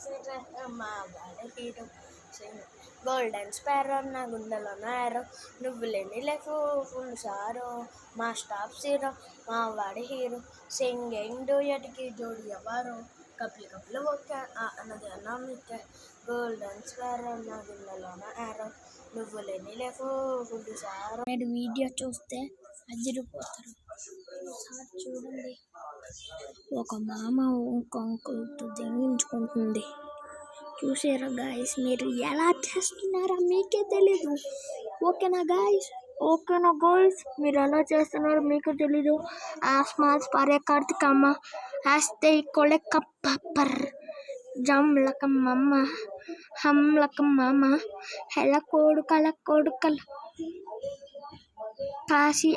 మా వాడే hero golden sparrow నా గుండెలో నారో నువ్వు లేని లైఫ్ ఫుల్ సారో మా స్టాప్ జీరో మా వాడి హీరో సింగింగ్ డూయట్కి జోడి ఎవరు కపిల్ కపిల్ ఓకే అన్నది అన్నమికే గోల్డెన్ స్పారో నా గుండెలో నారో నువ్వు లేని లైఫ్ ఫుల్ సారో. మీరు వీడియో చూస్తే అదిరిపోతారు. ఒకసారి చూడండి. ఒక మామ ఇంకో అంకుల్తో దెంగించుకుంటుంది. చూసారా గాయస్? మీరు ఎలా చేస్తున్నారో మీకే తెలీదు. ఓకేనా గాయస్? మీరు ఎలా చేస్తున్నారో మీకు తెలీదు. ఆస్మాస్ పరే కార్తికమ్మ హస్తే కొలెక్క పప్పర్ జమ్ లకమ్మ హమ్ లకమ్మ హెల కొడుకల కాశీ